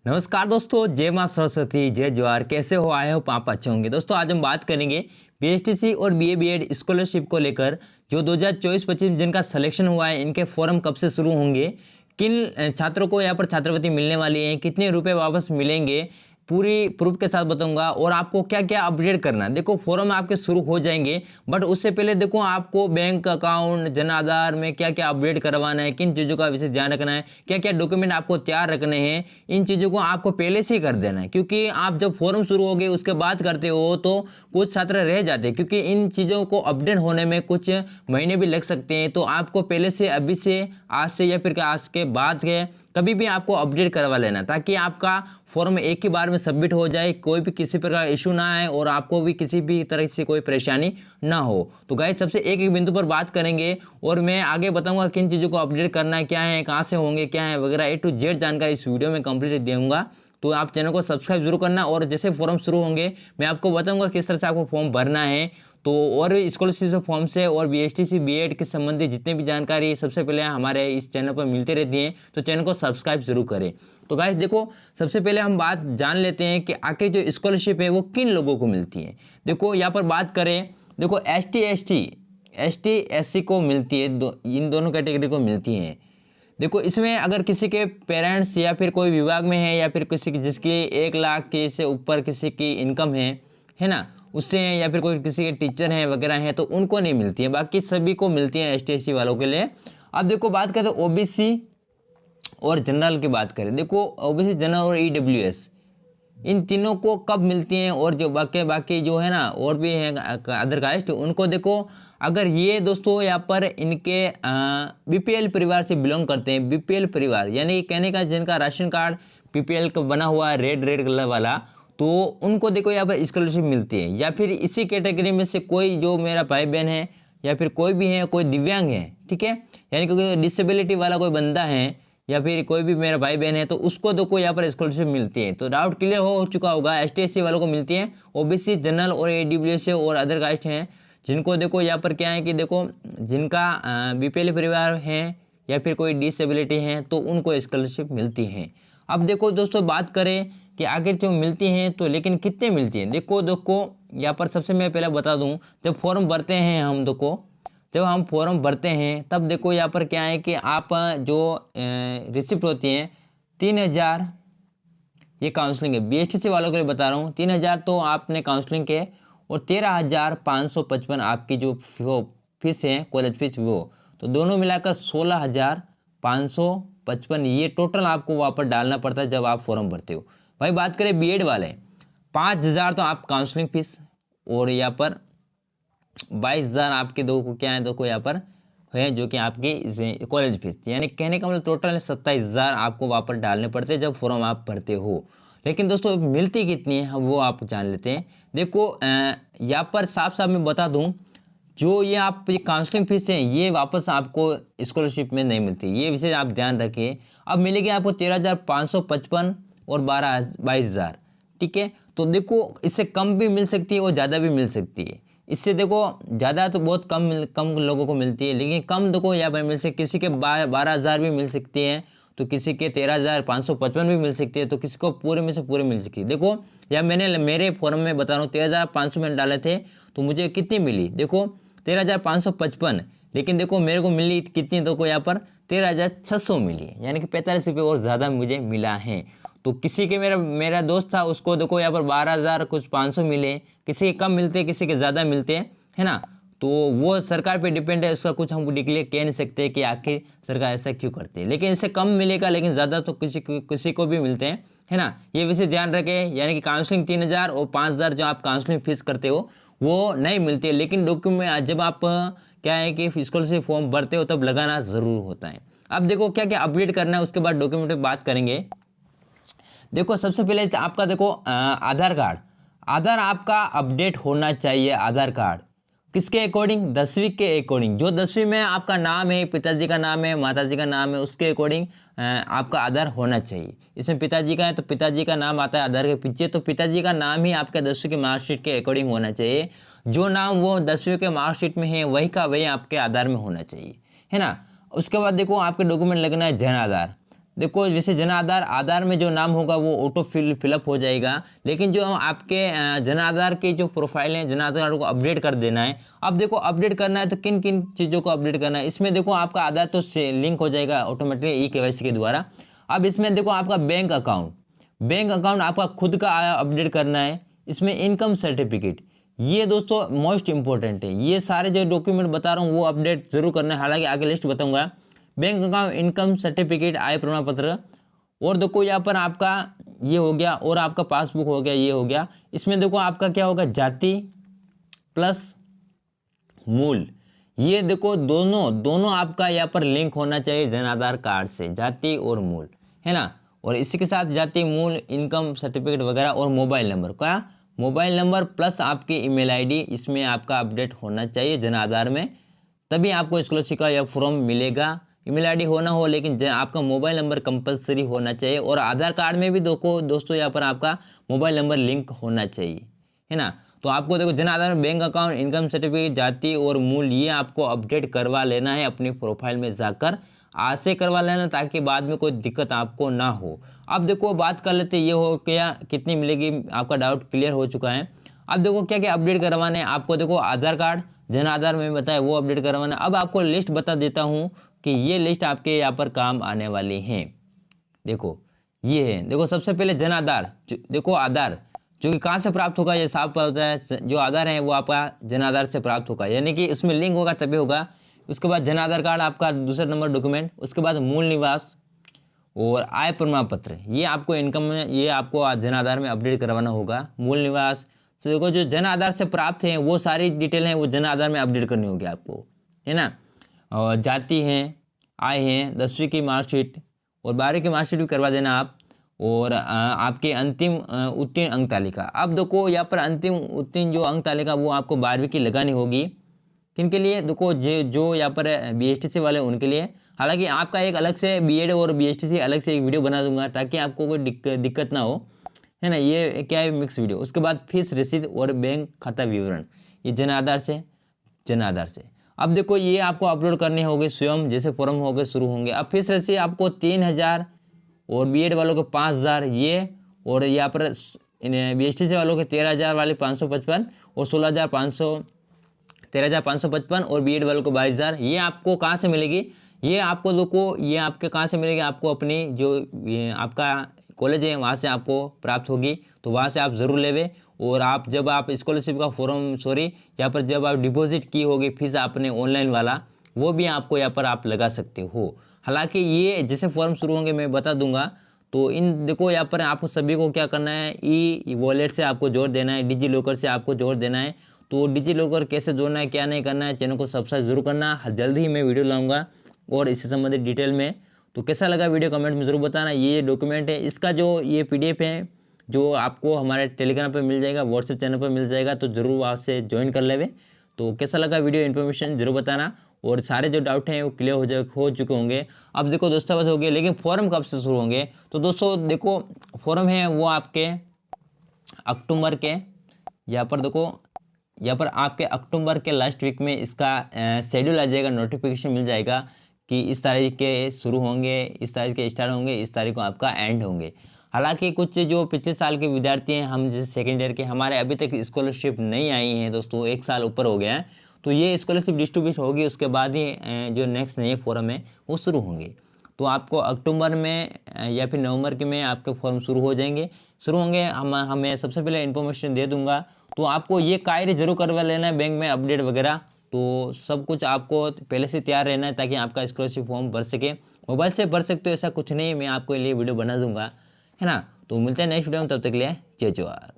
नमस्कार दोस्तों, जय मां सरस्वती, जय जवाहर। कैसे हो? आए हो पाप अच्छे होंगे। दोस्तों आज हम बात करेंगे बीएसटीसी और बीए बीएड स्कॉलरशिप को लेकर। जो 2024-25 जिनका सिलेक्शन हुआ है, इनके फॉर्म कब से शुरू होंगे, किन छात्रों को यहाँ पर छात्रवृत्ति मिलने वाली है, कितने रुपए वापस मिलेंगे, पूरी प्रूफ के साथ बताऊंगा। और आपको क्या क्या अपडेट करना है। देखो फॉर्म आपके शुरू हो जाएंगे, बट उससे पहले देखो आपको बैंक अकाउंट, जन आधार में क्या क्या अपडेट करवाना है, किन चीज़ों का विशेष ध्यान रखना है, क्या क्या डॉक्यूमेंट आपको तैयार रखने हैं, इन चीज़ों को आपको पहले से ही कर देना है। क्योंकि आप जब फॉर्म शुरू हो गए उसके बाद करते हो तो कुछ छात्र रह जाते हैं, क्योंकि इन चीज़ों को अपडेट होने में कुछ महीने भी लग सकते हैं। तो आपको पहले से, अभी से, आज से या फिर आज के बाद के कभी भी आपको अपडेट करवा लेना, ताकि आपका फॉर्म एक ही बार में सबमिट हो जाए, कोई भी किसी प्रकार इशू ना आए और आपको भी किसी भी तरह से कोई परेशानी ना हो। तो गाइस सबसे एक एक बिंदु पर बात करेंगे और मैं आगे बताऊंगा किन चीज़ों को अपडेट करना है, क्या है, कहाँ से होंगे, क्या है वगैरह, ए टू जेड जानकारी इस वीडियो में कंप्लीट दूंगा। तो आप चैनल को सब्सक्राइब जरूर करना, और जैसे फॉर्म शुरू होंगे मैं आपको बताऊंगा किस तरह से आपको फॉर्म भरना है। तो और स्कॉलरशिप फॉर्म से और बीएसटीसी बीएड के संबंधित जितने भी जानकारी सबसे पहले हमारे इस चैनल पर मिलती रहती हैं, तो चैनल को सब्सक्राइब जरूर करें। तो गाइस देखो, सबसे पहले हम बात जान लेते हैं कि आखिर जो स्कॉलरशिप है वो किन लोगों को मिलती है। देखो यहाँ पर बात करें, देखो एसटी एससी को मिलती है, इन दोनों कैटेगरी को मिलती है। देखो इसमें अगर किसी के पेरेंट्स या फिर कोई विभाग में है, या फिर किसी की जिसकी 1 लाख के से ऊपर किसी की इनकम है ना, उससे, या फिर कोई किसी के टीचर हैं वगैरह हैं, तो उनको नहीं मिलती है। बाकी सभी को मिलती है, एसटी एससी वालों के लिए। अब देखो बात करें तो ओबीसी और जनरल की बात करें। देखो ओबीसी, जनरल और ईडब्ल्यूएस, इन तीनों को कब मिलती हैं। और जो बाकी जो है ना, और भी हैं अदर कास्ट, उनको देखो अगर ये दोस्तों यहाँ पर इनके बीपीएल परिवार से बिलोंग करते हैं। बीपीएल परिवार यानी कहने का जिनका राशन कार्ड बीपीएल का बना हुआ है, रेड कलर वाला, तो उनको देखो यहाँ पर स्कॉलरशिप मिलती है। या फिर इसी कैटेगरी में से कोई, जो मेरा भाई बहन है या फिर कोई भी है, कोई दिव्यांग है, ठीक है, यानी क्योंकि डिसेबिलिटी वाला कोई बंदा है या फिर कोई भी मेरा भाई बहन है, तो उसको देखो यहाँ पर स्कॉलरशिप मिलती है। तो डाउट क्लियर हो चुका होगा, एसटी एससी वालों को मिलती है। ओबीसी, जनरल और ईडब्ल्यूएस और अदर कास्ट हैं, जिनको देखो यहाँ पर क्या है कि देखो जिनका बीपीएल परिवार है या फिर कोई डिसेबिलिटी है, तो उनको स्कॉलरशिप मिलती है। अब देखो दोस्तों बात करें कि आखिर जो मिलती हैं तो लेकिन कितने मिलती हैं। देखो यहाँ पर सबसे मैं पहले बता दूं, जब फॉर्म भरते हैं हम, जब हम फॉर्म भरते हैं तब देखो यहाँ पर क्या है कि आप जो रिसिप्ट होती हैं 3,000, ये काउंसलिंग है, बीएसटीसी वालों के लिए बता रहा हूँ। 3,000 तो आपने काउंसलिंग के, और 13,555 आपकी जो फीस है, कॉलेज फीस, वो तो दोनों मिलाकर 16,555 ये टोटल आपको वहाँ पर डालना पड़ता है जब आप फॉर्म भरते हो। भाई बात करें बीएड वाले, 5,000 तो आप काउंसलिंग फीस, और यहाँ पर 22,000 आपके दो को क्या है, दो को यहाँ पर है जो कि आपकी कॉलेज फीस, यानी कहने का मतलब टोटल 27,000 आपको वहाँ पर डालने पड़ते हैं जब फॉर्म आप भरते हो। लेकिन दोस्तों मिलती कितनी है वो आप जान लेते हैं। देखो यहाँ पर साफ साफ मैं बता दूँ, जो ये आप ये काउंसलिंग फीस है ये वापस आपको स्कॉलरशिप में नहीं मिलती, ये विशेष आप ध्यान रखिए। अब मिलेगी आपको 13,555 और 22,000, ठीक है। तो देखो इससे कम भी मिल सकती है और ज़्यादा भी मिल सकती है। इससे देखो ज़्यादा तो बहुत कम लोगों को मिलती है, लेकिन कम देखो यहाँ पर मिल सकती, किसी के 12,000 भी मिल सकती है, तो किसी के 13,555 भी मिल सकती है, तो किसी को पूरे में से पूरे मिल सकती है। देखो या मैंने मेरे फॉर्म में बता रहा हूँ 13,500 मैंने डाले थे, तो मुझे कितनी मिली, देखो 13,555, लेकिन देखो मेरे को मिली कितनी, देखो यहाँ पर 13,600 मिली, यानी कि 45 रुपये और ज़्यादा मुझे मिला है। तो किसी के मेरा दोस्त था, उसको देखो यहाँ पर 12,000 कुछ 500 मिले, किसी के कम मिलते, किसी के ज़्यादा मिलते हैं, है ना। तो वो सरकार पे डिपेंड है, उसका कुछ हम डिक्लेयर कह नहीं सकते कि आखिर सरकार ऐसा क्यों करती है। लेकिन इससे कम मिलेगा, लेकिन ज़्यादा तो किसी को भी मिलते हैं, है ना। ये वैसे ध्यान रखें, यानी कि काउंसलिंग 3,000 और 5,000 जो आप काउंसलिंग फीस करते हो वो नहीं मिलती है, लेकिन डॉक्यूमेंट जब आप क्या है कि स्कॉलरशिप फॉर्म भरते हो तब लगाना ज़रूर होता है। अब देखो क्या क्या अपडेट करना है, उसके बाद डॉक्यूमेंट पर बात करेंगे। देखो सबसे पहले आपका देखो आधार कार्ड, आधार आपका अपडेट होना चाहिए। आधार कार्ड किसके अकॉर्डिंग, 10वीं के अकॉर्डिंग। जो 10वीं में आपका नाम है, पिताजी का नाम है, माताजी का नाम है, उसके अकॉर्डिंग आपका आधार होना चाहिए। इसमें पिताजी का है तो पिताजी का नाम आता है आधार के पीछे, तो पिताजी का नाम ही आपके 10वीं के मार्कशीट के अकॉर्डिंग होना चाहिए। जो नाम वो 10वीं के मार्कशीट में है वही का वही आपके आधार में होना चाहिए, है ना। उसके बाद देखो आपके डॉक्यूमेंट लगना है जन आधार। देखो जैसे जन आधार, आधार में जो नाम होगा वो ऑटो फिलअप हो जाएगा, लेकिन जो आपके जन आधार की जो प्रोफाइल है, जन आधार को अपडेट कर देना है। अब देखो अपडेट करना है तो किन किन चीज़ों को अपडेट करना है, इसमें देखो आपका आधार तो लिंक हो जाएगा ऑटोमेटिकली KYC के द्वारा। अब इसमें देखो आपका बैंक अकाउंट आपका खुद का अपडेट करना है। इसमें इनकम सर्टिफिकेट, ये दोस्तों मोस्ट इंपॉर्टेंट है। ये सारे जो डॉक्यूमेंट बता रहा हूँ वो अपडेट जरूर करना है, हालांकि आगे लिस्ट बताऊंगा। बैंक अकाउंट, इनकम सर्टिफिकेट, आय प्रमाण पत्र, और देखो यहाँ पर आपका ये हो गया, और आपका पासबुक हो गया, ये हो गया। इसमें देखो आपका क्या होगा, जाति प्लस मूल, ये देखो दोनों आपका यहाँ पर लिंक होना चाहिए जन आधार कार्ड से, जाति और मूल, है ना। और इसी के साथ जाति, मूल, इनकम सर्टिफिकेट वगैरह, और मोबाइल नंबर, क्या मोबाइल नंबर प्लस आपकी ईमेल आईडी, इसमें आपका अपडेट होना चाहिए जन आधार में, तभी आपको स्कॉलरशिप का यह फॉर्म मिलेगा। ईमेल आईडी हो ना हो, लेकिन आपका मोबाइल नंबर कंपलसरी होना चाहिए। और आधार कार्ड में भी देखो दोस्तों यहाँ पर आपका मोबाइल नंबर लिंक होना चाहिए, है ना। तो आपको देखो जन आधार में बैंक अकाउंट, इनकम सर्टिफिकेट, जाति और मूल, ये आपको अपडेट करवा लेना है अपनी प्रोफाइल में जाकर, आज से करवा लेना, ताकि बाद में कोई दिक्कत आपको ना हो। अब देखो बात कर लेते, ये हो क्या कितनी मिलेगी, आपका डाउट क्लियर हो चुका है। अब देखो क्या क्या अपडेट करवाने हैं आपको, देखो आधार कार्ड, जन आधार में बताया वो अपडेट करवाना। अब आपको लिस्ट बता देता हूँ कि ये लिस्ट आपके यहाँ पर काम आने वाली हैं। देखो ये है, देखो सबसे पहले जन आधार, देखो आधार जो कि कहाँ से प्राप्त होगा, ये साफ होता है, जो आधार है वो आपका जन आधार से प्राप्त होगा, यानी कि इसमें लिंक होगा तभी होगा। उसके बाद जन आधार कार्ड आपका दूसरा नंबर डॉक्यूमेंट, उसके बाद मूल निवास और आय प्रमाण पत्र, ये आपको इनकम में, ये आपको जन आधार में अपडेट करवाना होगा। मूल निवास से देखो जो जन आधार से प्राप्त हैं वो सारी डिटेल हैं वो जन आधार में अपडेट करनी होगी आपको, है ना। और जाति हैं, आय हैं, 10वीं की मार्कशीट और 12वीं की मार्कशीट भी करवा देना आप, और आपके अंतिम उत्तीर्ण अंक तालिका। अब देखो यहाँ पर अंतिम उत्तीर्ण जो अंक तालिका वो आपको 12वीं की लगानी होगी। किन के लिए, देखो जो यहाँ पर BSTC वाले उनके लिए, हालांकि आपका एक अलग से BEd और BSTC अलग से एक वीडियो बना दूंगा ताकि आपको कोई दिक्कत ना हो, है ना। ये क्या है, मिक्स वीडियो। उसके बाद फीस रसीद और बैंक खाता विवरण, ये जन आधार से। अब देखो ये आपको अपलोड करने होंगे स्वयं, जैसे फॉर्म होंगे शुरू होंगे। अब फीस रसीद आपको 3000 और BEd वालों को 5000 ये, और यहाँ पर BSTC वालों के 13000 वाले 555 और 13,555 और BEd वालों को 22,000। ये आपको कहाँ से मिलेगी, ये आपको देखो ये आपके कहाँ से मिलेगी, आपको अपनी जो आपका कॉलेज है वहाँ से आपको प्राप्त होगी, तो वहाँ से आप ज़रूर लेवे। और आप जब आप स्कॉलरशिप का फॉर्म यहाँ पर जब आप डिपॉजिट की होगी फीस आपने ऑनलाइन वाला, वो भी आपको यहाँ पर आप लगा सकते हो। हालांकि ये जैसे फॉर्म शुरू होंगे मैं बता दूंगा। तो इन देखो यहाँ पर आपको सभी को क्या करना है, ई वॉलेट से आपको जोड़ देना है, डिजी लॉकर से आपको जोड़ देना है। तो डिजी लॉकर कैसे जोड़ना है, क्या नहीं करना है, चैनल को सब्सक्राइब जरूर करना। जल्द ही मैं वीडियो लाऊंगा और इससे संबंधित डिटेल में। तो कैसा लगा वीडियो कमेंट में ज़रूर बताना। ये डॉक्यूमेंट है, इसका जो ये PDF है जो आपको हमारे टेलीग्राम पर मिल जाएगा, व्हाट्सएप चैनल पर मिल जाएगा, तो ज़रूर वहाँ से ज्वाइन कर लेवे। तो कैसा लगा वीडियो, इन्फॉर्मेशन जरूर बताना, और सारे जो डाउट हैं वो क्लियर हो चुके होंगे। अब देखो दोस्तों बस हो गए, लेकिन फॉर्म कब से शुरू होंगे, तो दोस्तों देखो फॉर्म है वो आपके अक्टूबर के, यहाँ पर देखो यहाँ पर आपके अक्टूबर के लास्ट वीक में इसका शेड्यूल आ जाएगा, नोटिफिकेशन मिल जाएगा कि इस तारीख के शुरू होंगे, इस तारीख के स्टार्ट होंगे, इस तारीख को आपका एंड होंगे। हालांकि कुछ जो पिछले साल के विद्यार्थी हैं, हम जैसे सेकेंड ईयर के, हमारे अभी तक स्कॉलरशिप नहीं आई हैं दोस्तों, 1 साल ऊपर हो गया है। तो ये स्कॉलरशिप डिस्ट्रीब्यूट होगी, उसके बाद ही जो नेक्स्ट नए फॉर्म है वो शुरू होंगे। तो आपको अक्टूबर में या फिर नवंबर के में आपके फॉर्म शुरू होंगे। हमें सबसे पहले इन्फॉर्मेशन दे दूंगा। तो आपको ये कार्य जरूर करवा लेना है, बैंक में अपडेट वगैरह, तो सब कुछ आपको पहले से तैयार रहना है ताकि आपका स्कॉलरशिप फॉर्म भर सके। मोबाइल से भर सकते हो ऐसा कुछ नहीं, मैं आपको लिए वीडियो बना दूंगा, है ना। तो मिलते हैं नेक्स्ट वीडियो में, तब तक के लिए जय जवाहर।